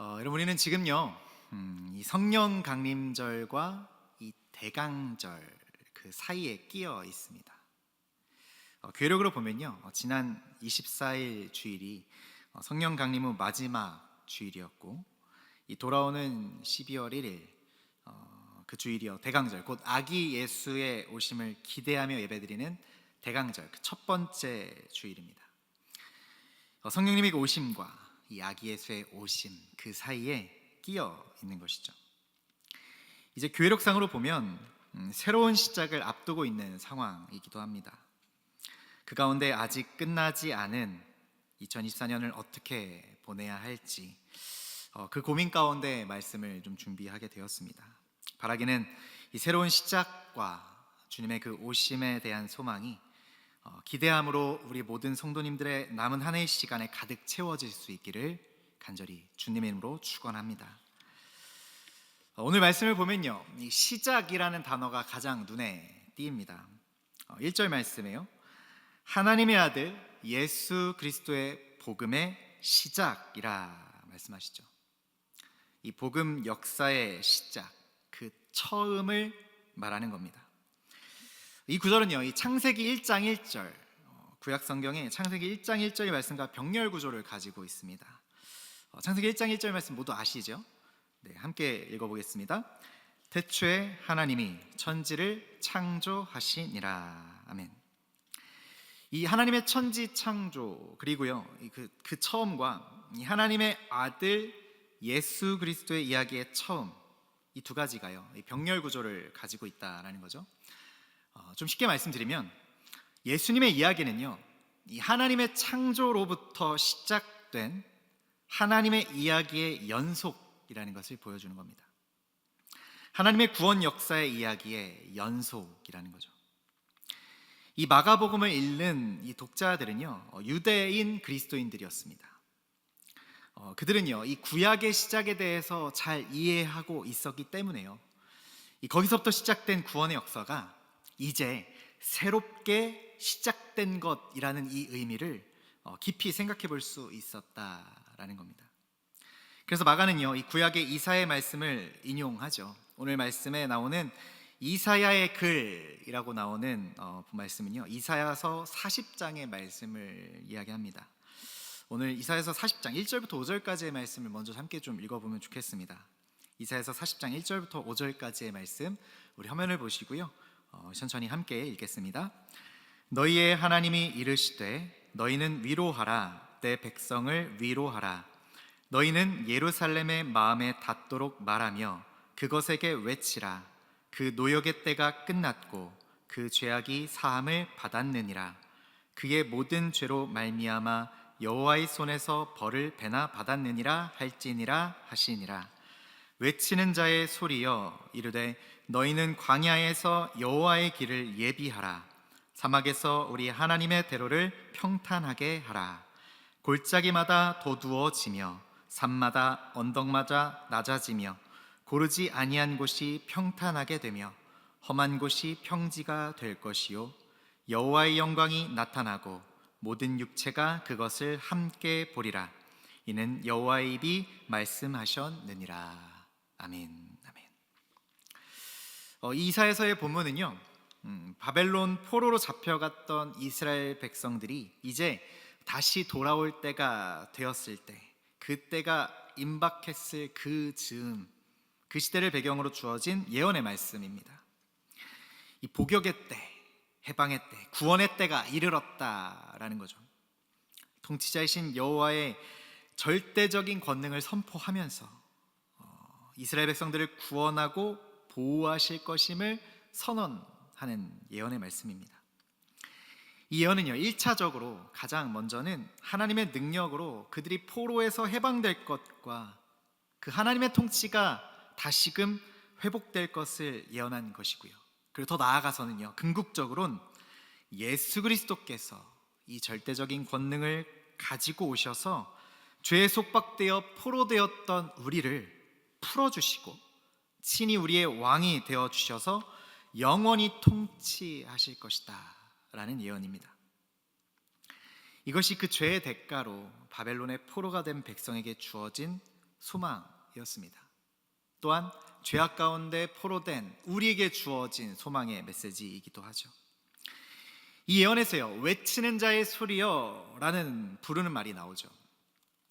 여러분 우리는 지금요 이 성령 강림절과 이 대강절 그 사이에 끼어 있습니다. 교회력으로 보면요 지난 24일 주일이 성령 강림 후 마지막 주일이었고 이 돌아오는 12월 1일 그 주일이요 대강절, 곧 아기 예수의 오심을 기대하며 예배드리는 대강절, 그 첫 번째 주일입니다. 성령님의 오심과 이 아기 예수의 오심 그 사이에 끼어 있는 것이죠. 이제 교회력상으로 보면 새로운 시작을 앞두고 있는 상황이기도 합니다. 그 가운데 아직 끝나지 않은 2024년을 어떻게 보내야 할지 그 고민 가운데 말씀을 좀 준비하게 되었습니다. 바라기는 이 새로운 시작과 주님의 그 오심에 대한 소망이 기대함으로 우리 모든 성도님들의 남은 한 해의 시간에 가득 채워질 수 있기를 간절히 주님의 이름으로 축원합니다. 오늘 말씀을 보면요 이 시작이라는 단어가 가장 눈에 띄입니다. 1절 말씀이에요. 하나님의 아들 예수 그리스도의 복음의 시작이라 말씀하시죠. 이 복음 역사의 시작, 그 처음을 말하는 겁니다. 이 구절은요 이 창세기 1장 1절, 구약 성경에 창세기 1장 1절의 말씀과 병렬 구조를 가지고 있습니다. 창세기 1장 1절 말씀 모두 아시죠? 네, 함께 읽어보겠습니다. 태초에 하나님이 천지를 창조하시니라. 아멘. 이 하나님의 천지 창조, 그리고요 그 처음과 이 하나님의 아들 예수 그리스도의 이야기의 처음, 이 두 가지가요 이 병렬 구조를 가지고 있다라는 거죠. 좀 쉽게 말씀드리면 예수님의 이야기는요 이 하나님의 창조로부터 시작된 하나님의 이야기의 연속이라는 것을 보여주는 겁니다. 하나님의 구원 역사의 이야기의 연속이라는 거죠. 이 마가복음을 읽는 이 독자들은요 유대인 그리스도인들이었습니다. 그들은요 이 구약의 시작에 대해서 잘 이해하고 있었기 때문에요 거기서부터 시작된 구원의 역사가 이제 새롭게 시작된 것이라는 이 의미를 깊이 생각해 볼 수 있었다라는 겁니다. 그래서 마가는요 이 구약의 이사야의 말씀을 인용하죠. 오늘 말씀에 나오는 이사야의 글이라고 나오는 말씀은요 이사야서 40장의 말씀을 이야기합니다. 오늘 이사야서 40장 1절부터 5절까지의 말씀을 먼저 함께 좀 읽어보면 좋겠습니다. 이사야서 40장 1절부터 5절까지의 말씀 우리 화면을 보시고요 천천히 함께 읽겠습니다. 너희의 하나님이 이르시되 너희는 위로하라, 내 백성을 위로하라. 너희는 예루살렘의 마음에 닿도록 말하며 그것에게 외치라. 그 노역의 때가 끝났고 그 죄악이 사함을 받았느니라. 그의 모든 죄로 말미암아 여호와의 손에서 벌을 배나 받았느니라 할지니라 하시니라. 외치는 자의 소리여 이르되 너희는 광야에서 여호와의 길을 예비하라. 사막에서 우리 하나님의 대로를 평탄하게 하라. 골짜기마다 도두어지며 산마다 언덕마다 낮아지며 고르지 아니한 곳이 평탄하게 되며 험한 곳이 평지가 될 것이요 여호와의 영광이 나타나고 모든 육체가 그것을 함께 보리라. 이는 여호와의 입이 말씀하셨느니라. 아멘. 이 이사야서의 본문은요 바벨론 포로로 잡혀갔던 이스라엘 백성들이 이제 다시 돌아올 때가 되었을 때, 그때가 임박했을 그 즈음, 그 시대를 배경으로 주어진 예언의 말씀입니다. 이 복역의 때, 해방의 때, 구원의 때가 이르렀다라는 거죠. 통치자이신 여호와의 절대적인 권능을 선포하면서 이스라엘 백성들을 구원하고 보호하실 것임을 선언하는 예언의 말씀입니다. 이 예언은요 1차적으로 가장 먼저는 하나님의 능력으로 그들이 포로에서 해방될 것과 그 하나님의 통치가 다시금 회복될 것을 예언한 것이고요, 그리고 더 나아가서는요 궁극적으로는 예수 그리스도께서 이 절대적인 권능을 가지고 오셔서 죄에 속박되어 포로되었던 우리를 풀어주시고 친히 우리의 왕이 되어주셔서 영원히 통치하실 것이다 라는 예언입니다. 이것이 그 죄의 대가로 바벨론의 포로가 된 백성에게 주어진 소망이었습니다. 또한 죄악 가운데 포로된 우리에게 주어진 소망의 메시지이기도 하죠. 이 예언에서요, 외치는 자의 소리여 라는 부르는 말이 나오죠.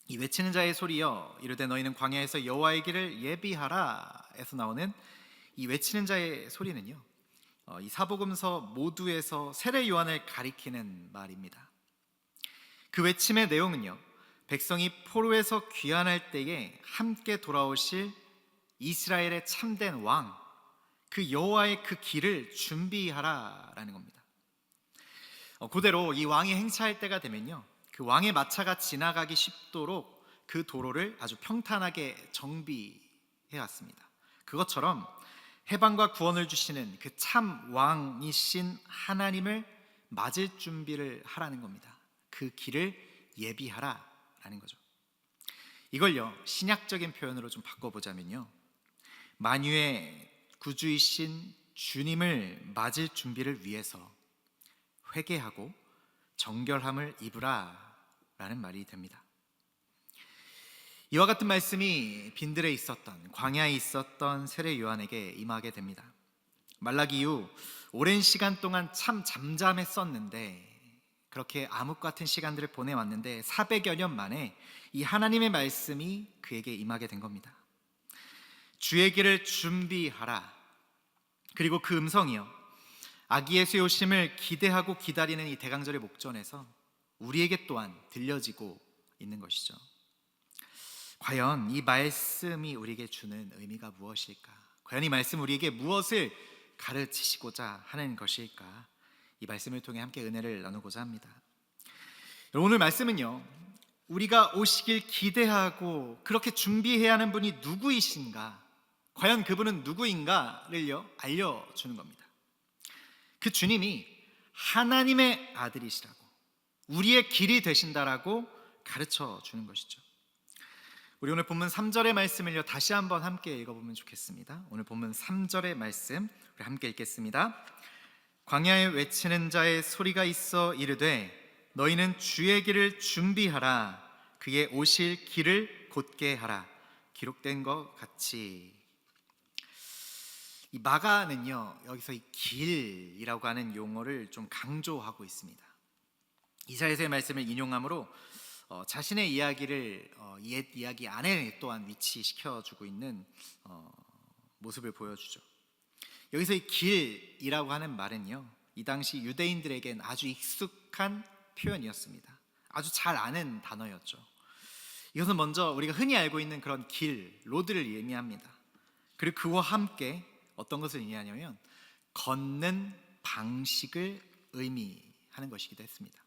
이 외치는 자의 소리여 이르되 너희는 광야에서 여호와의 길을 예비하라 에서 나오는 이 외치는 자의 소리는요, 이 사복음서 모두에서 세례 요한을 가리키는 말입니다. 그 외침의 내용은요, 백성이 포로에서 귀환할 때에 함께 돌아오실 이스라엘의 참된 왕, 그 여호와의 그 길을 준비하라라는 겁니다. 그대로 이 왕이 행차할 때가 되면요, 그 왕의 마차가 지나가기 쉽도록 그 도로를 아주 평탄하게 정비해 왔습니다. 그것처럼 해방과 구원을 주시는 그 참 왕이신 하나님을 맞을 준비를 하라는 겁니다. 그 길을 예비하라라는 거죠. 이걸요, 신약적인 표현으로 좀 바꿔보자면요, 만유의 구주이신 주님을 맞을 준비를 위해서 회개하고 정결함을 입으라 라는 말이 됩니다. 이와 같은 말씀이 빈들에 있었던, 광야에 있었던 세례 요한에게 임하게 됩니다. 말라기 이후 오랜 시간 동안 참 잠잠했었는데, 그렇게 암흑 같은 시간들을 보내왔는데 400여 년 만에 이 하나님의 말씀이 그에게 임하게 된 겁니다. 주의 길을 준비하라. 그리고 그 음성이요, 아기 예수의 오심을 기대하고 기다리는 이 대강절의 목전에서 우리에게 또한 들려지고 있는 것이죠. 과연 이 말씀이 우리에게 주는 의미가 무엇일까? 과연 이 말씀 우리에게 무엇을 가르치시고자 하는 것일까? 이 말씀을 통해 함께 은혜를 나누고자 합니다. 오늘 말씀은요, 우리가 오시길 기대하고 그렇게 준비해야 하는 분이 누구이신가, 과연 그분은 누구인가를요 알려주는 겁니다. 그 주님이 하나님의 아들이시라고, 우리의 길이 되신다라고 가르쳐 주는 것이죠. 우리 오늘 본문 3절의 말씀을요 다시 한번 함께 읽어보면 좋겠습니다. 오늘 본문 3절의 말씀 우리 함께 읽겠습니다. 광야에 외치는 자의 소리가 있어 이르되 너희는 주의 길을 준비하라. 그의 오실 길을 곧게 하라. 기록된 것 같이. 이 마가는요 여기서 이 길이라고 하는 용어를 좀 강조하고 있습니다. 이사야서의 말씀을 인용함으로 자신의 이야기를 옛 이야기 안에 또한 위치시켜주고 있는 모습을 보여주죠. 여기서 이 길이라고 하는 말은요, 이 당시 유대인들에겐 아주 익숙한 표현이었습니다. 아주 잘 아는 단어였죠. 이것은 먼저 우리가 흔히 알고 있는 그런 길, 로드를 의미합니다. 그리고 그와 함께 어떤 것을 의미하냐면 걷는 방식을 의미하는 것이기도 했습니다.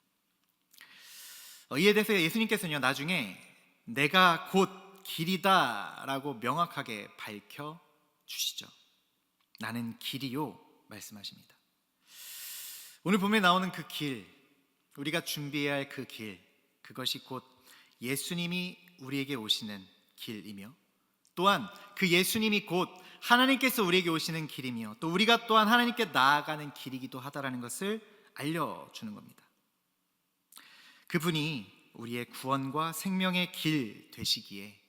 이에 대해서 예수님께서는요 나중에 내가 곧 길이다 라고 명확하게 밝혀주시죠. 나는 길이요 말씀하십니다. 오늘 본문에 나오는 그 길, 우리가 준비해야 할 그 길, 그것이 곧 예수님이 우리에게 오시는 길이며, 또한 그 예수님이 곧 하나님께서 우리에게 오시는 길이며, 또 우리가 또한 하나님께 나아가는 길이기도 하다라는 것을 알려주는 겁니다. 그분이 우리의 구원과 생명의 길 되시기에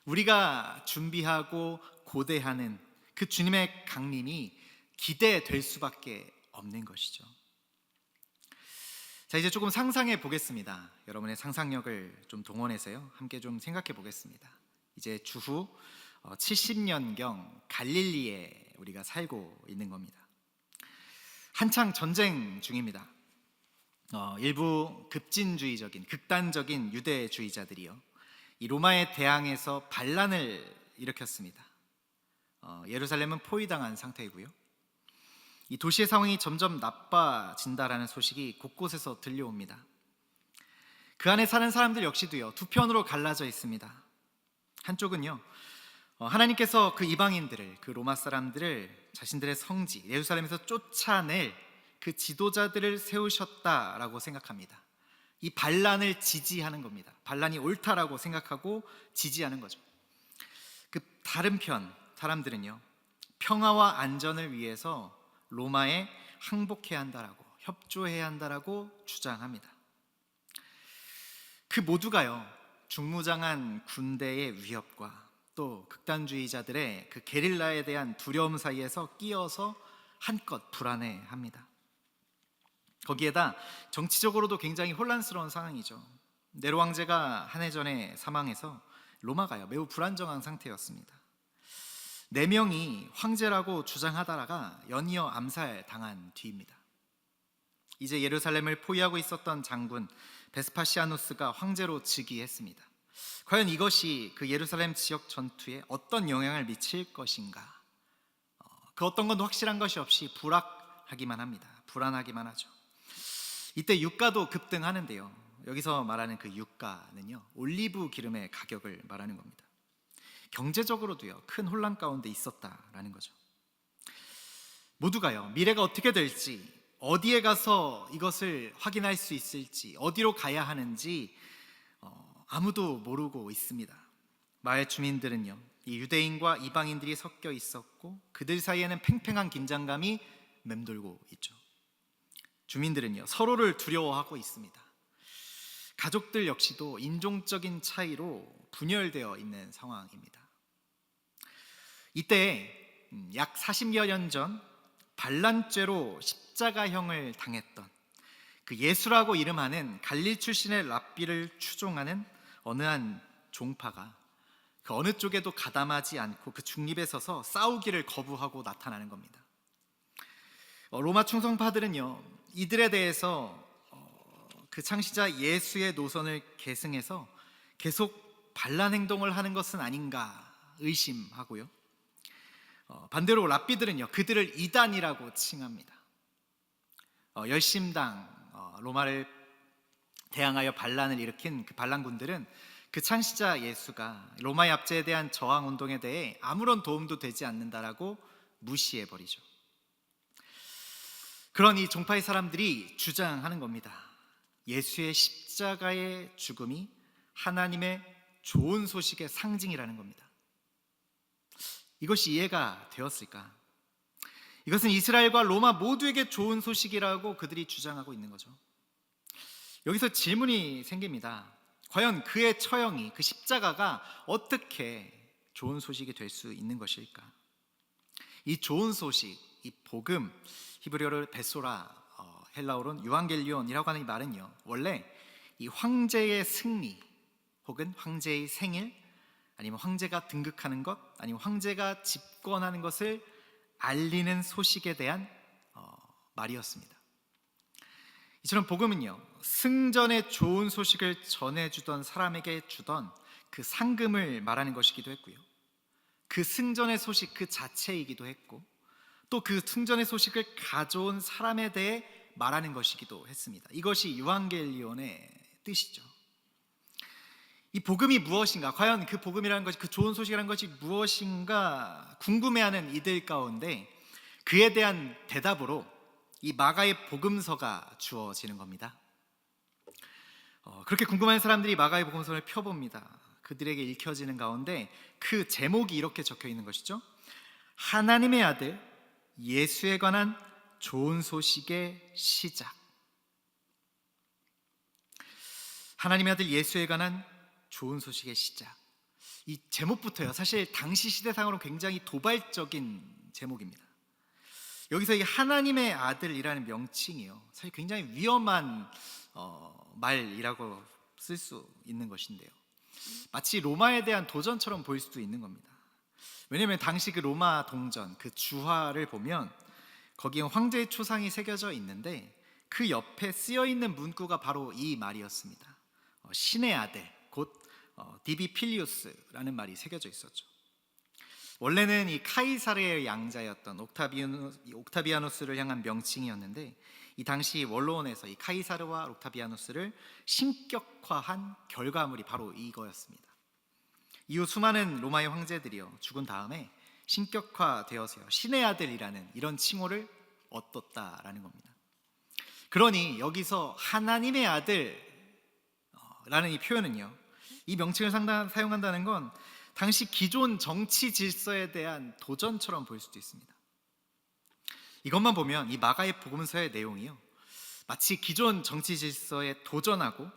우리가 준비하고 고대하는 그 주님의 강림이 기대될 수밖에 없는 것이죠. 자, 이제 조금 상상해 보겠습니다. 여러분의 상상력을 좀 동원해서요 함께 좀 생각해 보겠습니다. 이제 주후 70년경 갈릴리에 우리가 살고 있는 겁니다. 한창 전쟁 중입니다. 일부 급진주의적인 극단적인 유대주의자들이요 이 로마에 대항해서 반란을 일으켰습니다. 예루살렘은 포위당한 상태이고요, 이 도시의 상황이 점점 나빠진다라는 소식이 곳곳에서 들려옵니다. 그 안에 사는 사람들 역시도요 두 편으로 갈라져 있습니다. 한쪽은요 하나님께서 그 이방인들을, 그 로마 사람들을 자신들의 성지 예루살렘에서 쫓아낼 그 지도자들을 세우셨다라고 생각합니다. 이 반란을 지지하는 겁니다. 반란이 옳다라고 생각하고 지지하는 거죠. 그 다른 편 사람들은요 평화와 안전을 위해서 로마에 항복해야 한다라고, 협조해야 한다라고 주장합니다. 그 모두가요 중무장한 군대의 위협과 또 극단주의자들의 그 게릴라에 대한 두려움 사이에서 끼어서 한껏 불안해합니다. 거기에다 정치적으로도 굉장히 혼란스러운 상황이죠. 네로 황제가 한 해 전에 사망해서 로마가요 매우 불안정한 상태였습니다. 4명이 황제라고 주장하다가 연이어 암살당한 뒤입니다. 이제 예루살렘을 포위하고 있었던 장군 베스파시아누스가 황제로 즉위했습니다. 과연 이것이 그 예루살렘 지역 전투에 어떤 영향을 미칠 것인가? 그 어떤 건 확실한 것이 없이 불확하기만 합니다. 불안하기만 하죠. 이때 유가도 급등하는데요. 여기서 말하는 그 유가는요, 올리브 기름의 가격을 말하는 겁니다. 경제적으로도요, 큰 혼란 가운데 있었다라는 거죠. 모두가요, 미래가 어떻게 될지, 어디에 가서 이것을 확인할 수 있을지, 어디로 가야 하는지 아무도 모르고 있습니다. 마을 주민들은요, 이 유대인과 이방인들이 섞여 있었고 그들 사이에는 팽팽한 긴장감이 맴돌고 있죠. 주민들은요, 서로를 두려워하고 있습니다. 가족들 역시도 인종적인 차이로 분열되어 있는 상황입니다. 이때 약 40여 년 전 반란죄로 십자가형을 당했던 그 예수라고 이름하는 갈릴 출신의 랍비를 추종하는 어느 한 종파가 그 어느 쪽에도 가담하지 않고 그 중립에 서서 싸우기를 거부하고 나타나는 겁니다. 로마 충성파들은요, 이들에 대해서 그 창시자 예수의 노선을 계승해서 계속 반란 행동을 하는 것은 아닌가 의심하고요, 반대로 랍비들은요, 그들을 이단이라고 칭합니다. 열심당, 로마를 대항하여 반란을 일으킨 그 반란군들은 그 창시자 예수가 로마의 압제에 대한 저항 운동에 대해 아무런 도움도 되지 않는다라고 무시해버리죠. 그런 이 종파의 사람들이 주장하는 겁니다. 예수의 십자가의 죽음이 하나님의 좋은 소식의 상징이라는 겁니다. 이것이 이해가 되었을까? 이것은 이스라엘과 로마 모두에게 좋은 소식이라고 그들이 주장하고 있는 거죠. 여기서 질문이 생깁니다. 과연 그의 처형이, 그 십자가가 어떻게 좋은 소식이 될 수 있는 것일까? 이 좋은 소식, 이 복음, 히브리어로 베소라, 헬라어로는 유앙겔리온이라고 하는 이 말은요, 원래 이 황제의 승리 혹은 황제의 생일, 아니면 황제가 등극하는 것, 아니면 황제가 집권하는 것을 알리는 소식에 대한 말이었습니다. 이처럼 복음은요, 승전의 좋은 소식을 전해주던 사람에게 주던 그 상금을 말하는 것이기도 했고요, 그 승전의 소식 그 자체이기도 했고, 또 그 승전의 소식을 가져온 사람에 대해 말하는 것이기도 했습니다. 이것이 유앙겔리온의 뜻이죠. 이 복음이 무엇인가, 과연 그 복음이라는 것이, 그 좋은 소식이라는 것이 무엇인가 궁금해하는 이들 가운데 그에 대한 대답으로 이 마가의 복음서가 주어지는 겁니다. 그렇게 궁금한 사람들이 마가의 복음서를 펴봅니다. 그들에게 읽혀지는 가운데 그 제목이 이렇게 적혀 있는 것이죠. 하나님의 아들 예수에 관한 좋은 소식의 시작. 하나님의 아들 예수에 관한 좋은 소식의 시작. 이 제목부터요, 사실 당시 시대상으로 굉장히 도발적인 제목입니다. 여기서 이 하나님의 아들이라는 명칭이요, 사실 굉장히 위험한 말이라고 쓸 수 있는 것인데요, 마치 로마에 대한 도전처럼 보일 수도 있는 겁니다. 왜냐하면 당시 그 로마 동전, 그 주화를 보면 거기에 황제의 초상이 새겨져 있는데 그 옆에 쓰여 있는 문구가 바로 이 말이었습니다. 신의 아들, 곧 디비 필리우스라는 말이 새겨져 있었죠. 원래는 이 카이사르의 양자였던 옥타비아누스를 향한 명칭이었는데, 이 당시 원로원에서 이 카이사르와 옥타비아누스를 신격화한 결과물이 바로 이거였습니다. 이후 수많은 로마의 황제들이요, 죽은 다음에 신격화되어서요, 신의 아들이라는 이런 칭호를 얻었다라는 겁니다. 그러니 여기서 하나님의 아들라는 이 표현은요, 이 명칭을 사용한다는 건 당시 기존 정치 질서에 대한 도전처럼 보일 수도 있습니다. 이것만 보면 이 마가의 복음서의 내용이요, 마치 기존 정치 질서에 도전하고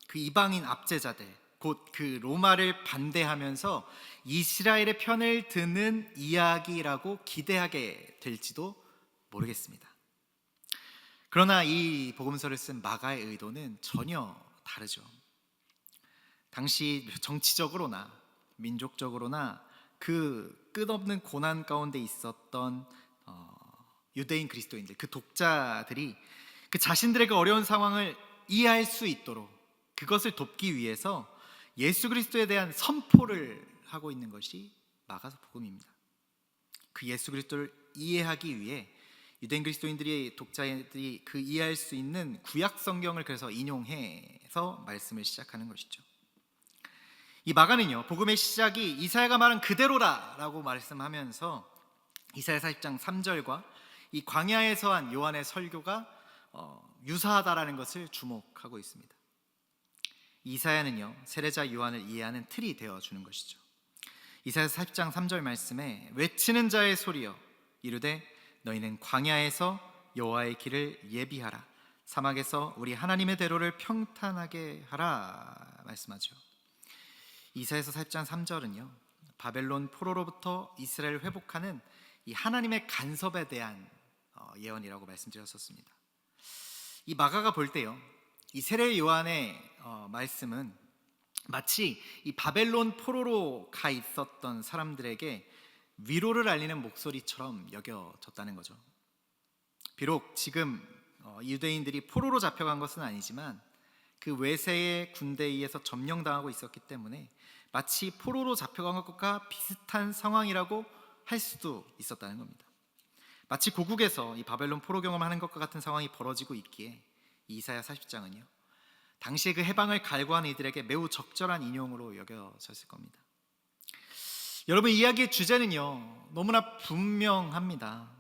그 이방인 압제자들, 곧 그 로마를 반대하면서 이스라엘의 편을 드는 이야기라고 기대하게 될지도 모르겠습니다. 그러나 이 복음서를 쓴 마가의 의도는 전혀 다르죠. 당시 정치적으로나 민족적으로나 그 끝없는 고난 가운데 있었던 유대인 그리스도인들, 그 독자들이 그 자신들의 그 어려운 상황을 이해할 수 있도록 그것을 돕기 위해서 예수 그리스도에 대한 선포를 하고 있는 것이 마가서 복음입니다. 그 예수 그리스도를 이해하기 위해 유대인 그리스도인들이 독자들이 그 이해할 수 있는 구약 성경을 그래서 인용해서 말씀을 시작하는 것이죠. 이 마가는요, 복음의 시작이 이사야가 말한 그대로라라고 말씀하면서 이사야 40장 3절과 이 광야에서 한 요한의 설교가 유사하다라는 것을 주목하고 있습니다. 이사야는요, 세례자 요한을 이해하는 틀이 되어주는 것이죠. 이사야 40장 3절 말씀에 외치는 자의 소리여 이르되 너희는 광야에서 여호와의 길을 예비하라, 사막에서 우리 하나님의 대로를 평탄하게 하라 말씀하죠. 이사야서 40장 3절은요, 바벨론 포로로부터 이스라엘을 회복하는 이 하나님의 간섭에 대한 예언이라고 말씀드렸었습니다. 이 마가가 볼 때요, 이 세례 요한의 말씀은 마치 이 바벨론 포로로 가 있었던 사람들에게 위로를 알리는 목소리처럼 여겨졌다는 거죠. 비록 지금 유대인들이 포로로 잡혀간 것은 아니지만 그 외세의 군대에 의해서 점령당하고 있었기 때문에 마치 포로로 잡혀간 것과 비슷한 상황이라고 할 수도 있었다는 겁니다. 마치 고국에서 이 바벨론 포로 경험하는 것과 같은 상황이 벌어지고 있기에 이사야 40장은요, 당시의 그 해방을 갈구하는 이들에게 매우 적절한 인용으로 여겨졌을 겁니다. 여러분, 이야기의 주제는요 너무나 분명합니다.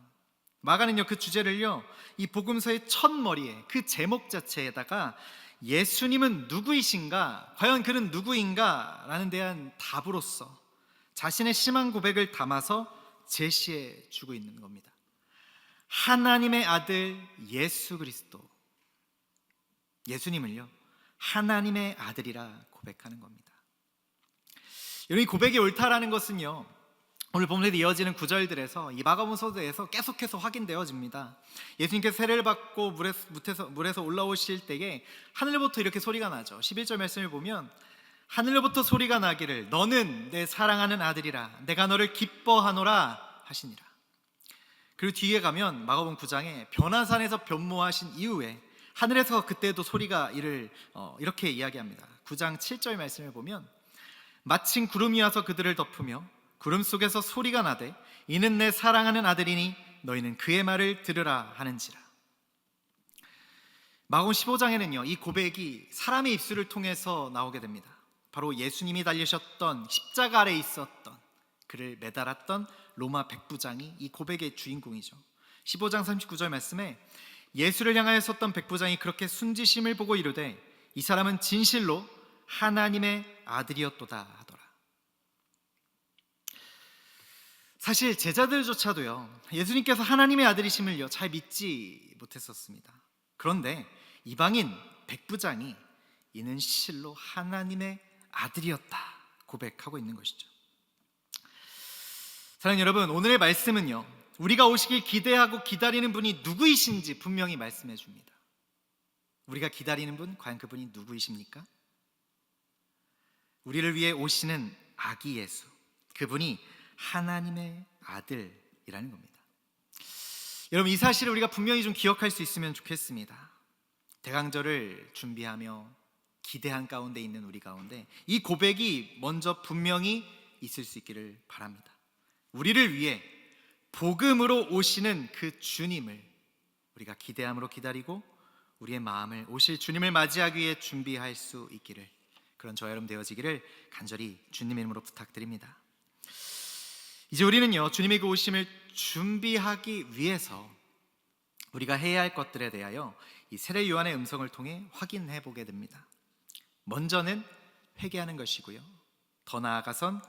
마가는요 그 주제를요 이 복음서의 첫 머리에 그 제목 자체에다가 예수님은 누구이신가, 과연 그는 누구인가 라는 대한 답으로서 자신의 심한 고백을 담아서 제시해 주고 있는 겁니다. 하나님의 아들 예수 그리스도, 예수님을요 하나님의 아들이라 고백하는 겁니다. 여러분, 이 고백이 옳다라는 것은요 오늘 본문에 이어지는 구절들에서 이 마가복음서에서 계속해서 확인되어집니다. 예수님께서 세례를 받고 물에서 올라오실 때에 하늘로부터 이렇게 소리가 나죠. 11절 말씀을 보면 하늘로부터 소리가 나기를 너는 내 사랑하는 아들이라 내가 너를 기뻐하노라 하시니라. 그리고 뒤에 가면 마가복음 9장에 변화산에서 변모하신 이후에 하늘에서 그때도 소리가 이렇게 이야기합니다. 9장 7절 말씀을 보면 마침 구름이 와서 그들을 덮으며 구름 속에서 소리가 나되 이는 내 사랑하는 아들이니 너희는 그의 말을 들으라 하는지라. 마가복음 15장에는요 이 고백이 사람의 입술을 통해서 나오게 됩니다. 바로 예수님이 달리셨던 십자가 아래에 있었던 그를 매달았던 로마 백부장이 이 고백의 주인공이죠. 15장 39절 말씀에 예수를 향하여 섰던 백부장이 그렇게 순지심을 보고 이르되 이 사람은 진실로 하나님의 아들이었도다 하더라. 사실 제자들조차도요 예수님께서 하나님의 아들이심을요 잘 믿지 못했었습니다. 그런데 이방인 백부장이 이는 실로 하나님의 아들이었다 고백하고 있는 것이죠. 사랑하는 여러분, 오늘의 말씀은요 우리가 오시길 기대하고 기다리는 분이 누구이신지 분명히 말씀해 줍니다. 우리가 기다리는 분, 과연 그분이 누구이십니까? 우리를 위해 오시는 아기 예수, 그분이 하나님의 아들이라는 겁니다. 여러분, 이 사실을 우리가 분명히 좀 기억할 수 있으면 좋겠습니다. 대강절을 준비하며 기대한 가운데 있는 우리 가운데 이 고백이 먼저 분명히 있을 수 있기를 바랍니다. 우리를 위해 복음으로 오시는 그 주님을 우리가 기대함으로 기다리고 우리의 마음을 오실 주님을 맞이하기 위해 준비할 수 있기를, 그런 저와 여러분 되어지기를 간절히 주님의 이름으로 부탁드립니다. 이제 우리는요 주님의 그 오심을 준비하기 위해서 우리가 해야 할 것들에 대하여 이 세례 요한의 음성을 통해 확인해 보게 됩니다. 먼저는 회개하는 것이고요, 더 나아가선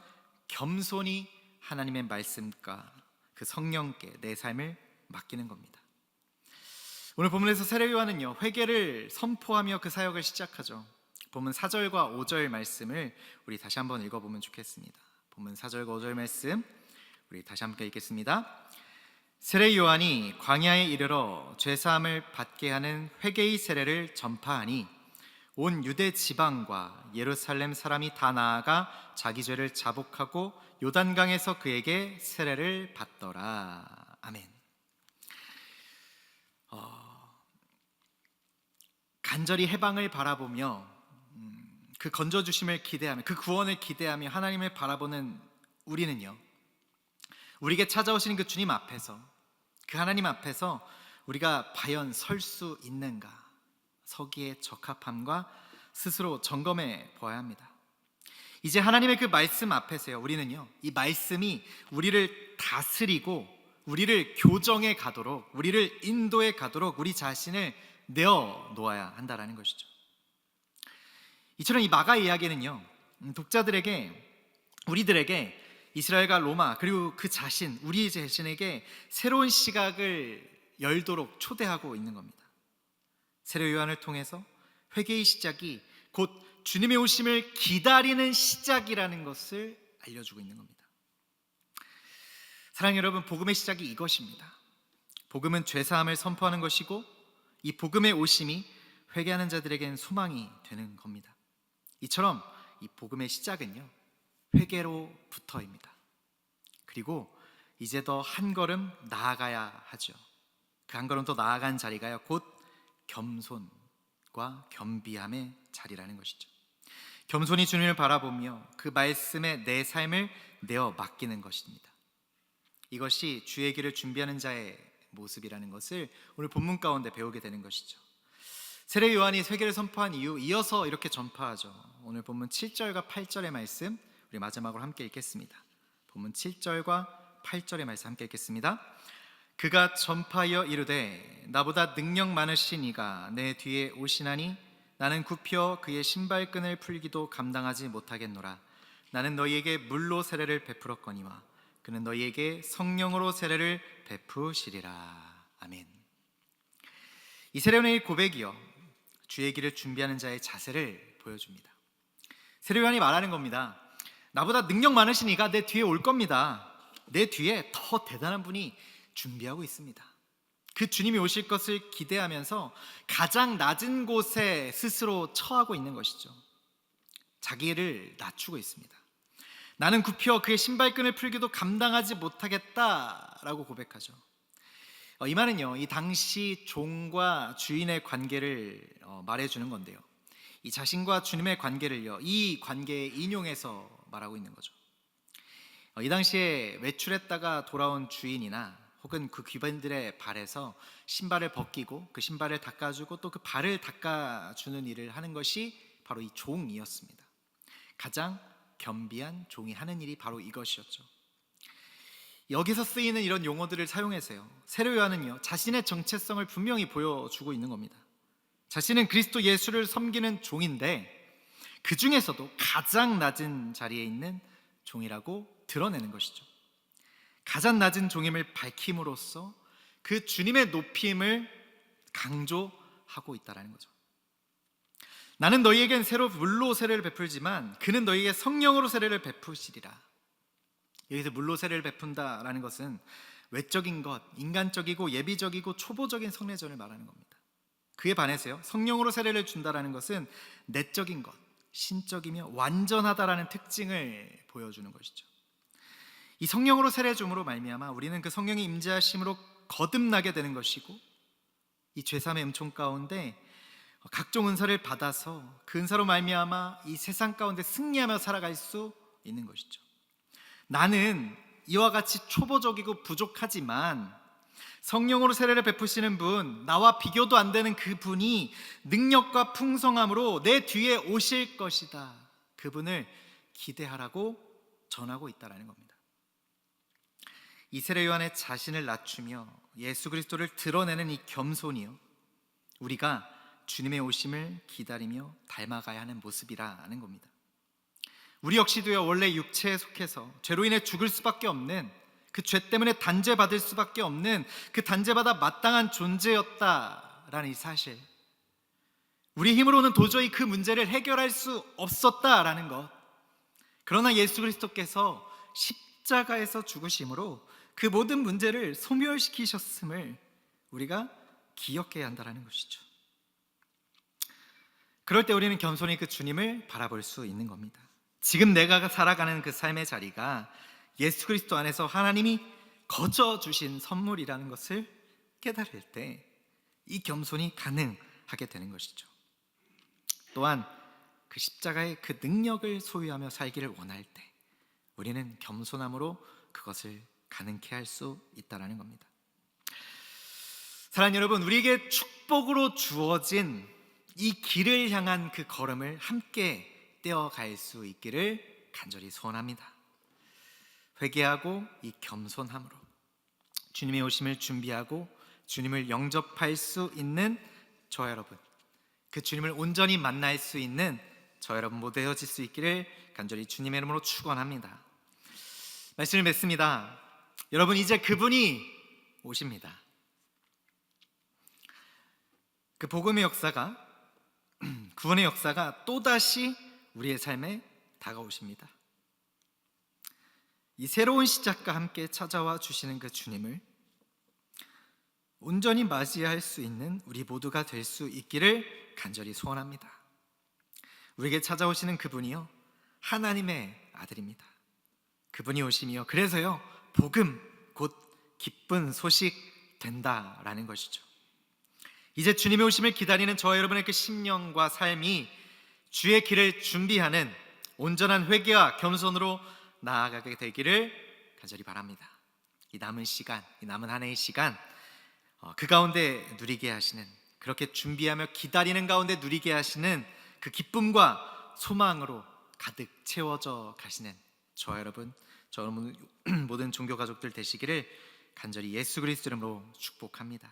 겸손히 하나님의 말씀과 그 성령께 내 삶을 맡기는 겁니다. 오늘 본문에서 세례 요한은요 회개를 선포하며 그 사역을 시작하죠. 본문 4절과 5절 말씀을 우리 다시 한번 읽어보면 좋겠습니다. 본문 4절과 5절 말씀 우리 다시 함께 읽겠습니다. 세례 요한이 광야에 이르러 죄사함을 받게 하는 회개의 세례를 전파하니 온 유대 지방과 예루살렘 사람이 다 나아가 자기 죄를 자복하고 요단강에서 그에게 세례를 받더라. 아멘. 간절히 해방을 바라보며 그 건져주심을 기대하며 그 구원을 기대하며 하나님을 바라보는 우리는요, 우리에게 찾아오시는 그 주님 앞에서, 그 하나님 앞에서 우리가 과연 설 수 있는가, 서기에 적합함과 스스로 점검해 보아야 합니다. 이제 하나님의 그 말씀 앞에서요, 우리는요, 이 말씀이 우리를 다스리고 우리를 교정해 가도록, 우리를 인도해 가도록 우리 자신을 내어 놓아야 한다라는 것이죠. 이처럼 이 마가 이야기는요, 독자들에게, 우리들에게 이스라엘과 로마, 그리고 그 자신, 우리 자신에게 새로운 시각을 열도록 초대하고 있는 겁니다. 세례 요한을 통해서 회개의 시작이 곧 주님의 오심을 기다리는 시작이라는 것을 알려주고 있는 겁니다. 사랑하는 여러분, 복음의 시작이 이것입니다. 복음은 죄사함을 선포하는 것이고 이 복음의 오심이 회개하는 자들에겐 소망이 되는 겁니다. 이처럼 이 복음의 시작은요, 회개로부터입니다. 그리고 이제 더 한 걸음 나아가야 하죠. 그 한 걸음 더 나아간 자리가요, 곧 겸손과 겸비함의 자리라는 것이죠. 겸손히 주님을 바라보며 그 말씀에 내 삶을 내어 맡기는 것입니다. 이것이 주의 길을 준비하는 자의 모습이라는 것을 오늘 본문 가운데 배우게 되는 것이죠. 세례 요한이 회개를 선포한 이후 이어서 이렇게 전파하죠. 오늘 본문 7절과 8절의 말씀 우리 마지막으로 함께 읽겠습니다. 본문 7절과 8절의 말씀 함께 읽겠습니다. 그가 전파하여 이르되 나보다 능력 많으신 이가 내 뒤에 오시나니 나는 굽혀 그의 신발끈을 풀기도 감당하지 못하겠노라. 나는 너희에게 물로 세례를 베풀었거니와 그는 너희에게 성령으로 세례를 베푸시리라. 아멘. 이 세례요한의 고백이요, 주의 길을 준비하는 자의 자세를 보여줍니다. 세례요한이 말하는 겁니다. 나보다 능력 많으신 이가 내 뒤에 올 겁니다. 내 뒤에 더 대단한 분이 준비하고 있습니다. 그 주님이 오실 것을 기대하면서 가장 낮은 곳에 스스로 처하고 있는 것이죠. 자기를 낮추고 있습니다. 나는 굽혀 그의 신발끈을 풀기도 감당하지 못하겠다라고 고백하죠. 이 말은요, 이 당시 종과 주인의 관계를 말해주는 건데요, 이 자신과 주님의 관계를요, 이 관계에 인용해서 말하고 있는 거죠. 이 당시에 외출했다가 돌아온 주인이나 혹은 그 귀반들의 발에서 신발을 벗기고 그 신발을 닦아주고 또 그 발을 닦아주는 일을 하는 것이 바로 이 종이었습니다. 가장 겸비한 종이 하는 일이 바로 이것이었죠. 여기서 쓰이는 이런 용어들을 사용해서요, 세례 요한은요, 자신의 정체성을 분명히 보여주고 있는 겁니다. 자신은 그리스도 예수를 섬기는 종인데 그 중에서도 가장 낮은 자리에 있는 종이라고 드러내는 것이죠. 가장 낮은 종임을 밝힘으로써 그 주님의 높임을 강조하고 있다는 거죠. 나는 너희에겐 새로 물로 세례를 베풀지만 그는 너희에게 성령으로 세례를 베푸시리라. 여기서 물로 세례를 베푼다라는 것은 외적인 것, 인간적이고 예비적이고 초보적인 성례전을 말하는 겁니다. 그에 반해서요, 성령으로 세례를 준다라는 것은 내적인 것, 신적이며 완전하다라는 특징을 보여주는 것이죠. 이 성령으로 세례 줌으로 말미암아 우리는 그 성령의 임재하심으로 거듭나게 되는 것이고, 이 죄사함의 은총 가운데 각종 은사를 받아서 그 은사로 말미암아 이 세상 가운데 승리하며 살아갈 수 있는 것이죠. 나는 이와 같이 초보적이고 부족하지만 성령으로 세례를 베푸시는 분, 나와 비교도 안 되는 그 분이 능력과 풍성함으로 내 뒤에 오실 것이다. 그분을 기대하라고 전하고 있다는 겁니다. 이 세례 요한의 자신을 낮추며 예수 그리스도를 드러내는 이 겸손이요, 우리가 주님의 오심을 기다리며 닮아가야 하는 모습이라는 겁니다. 우리 역시도요, 원래 육체에 속해서 죄로 인해 죽을 수밖에 없는, 그 죄 때문에 단죄받을 수밖에 없는 그 단죄받아 마땅한 존재였다라는 이 사실, 우리 힘으로는 도저히 그 문제를 해결할 수 없었다라는 것. 그러나 예수 그리스도께서 십자가에서 죽으심으로 그 모든 문제를 소멸시키셨음을 우리가 기억해야 한다는 것이죠. 그럴 때 우리는 겸손히 그 주님을 바라볼 수 있는 겁니다. 지금 내가 살아가는 그 삶의 자리가 예수 그리스도 안에서 하나님이 거저 주신 선물이라는 것을 깨달을 때 이 겸손이 가능하게 되는 것이죠. 또한 그 십자가의 그 능력을 소유하며 살기를 원할 때 우리는 겸손함으로 그것을 가능케 할 수 있다는 겁니다. 사랑하는 여러분, 우리에게 축복으로 주어진 이 길을 향한 그 걸음을 함께 떼어갈 수 있기를 간절히 소원합니다. 회개하고 이 겸손함으로 주님의 오심을 준비하고 주님을 영접할 수 있는 저 여러분, 그 주님을 온전히 만날 수 있는 저 여러분 모두 되어질 수 있기를 간절히 주님의 이름으로 축원합니다. 말씀을 맺습니다. 여러분, 이제 그분이 오십니다. 그 복음의 역사가, 구원의 역사가 또다시 우리의 삶에 다가오십니다. 이 새로운 시작과 함께 찾아와 주시는 그 주님을 온전히 맞이할 수 있는 우리 모두가 될 수 있기를 간절히 소원합니다. 우리에게 찾아오시는 그분이요, 하나님의 아들입니다. 그분이 오심이요, 그래서요, 복음 곧 기쁜 소식 된다라는 것이죠. 이제 주님의 오심을 기다리는 저와 여러분의 그 심령과 삶이 주의 길을 준비하는 온전한 회개와 겸손으로 나아가게 되기를 간절히 바랍니다. 이 남은 시간, 이 남은 한 해의 시간, 그 가운데 누리게 하시는, 그렇게 준비하며 기다리는 가운데 누리게 하시는 그 기쁨과 소망으로 가득 채워져 가시는 저와 여러분, 저 여러분 모든 종교 가족들 되시기를 간절히 예수 그리스도 이름으로 축복합니다.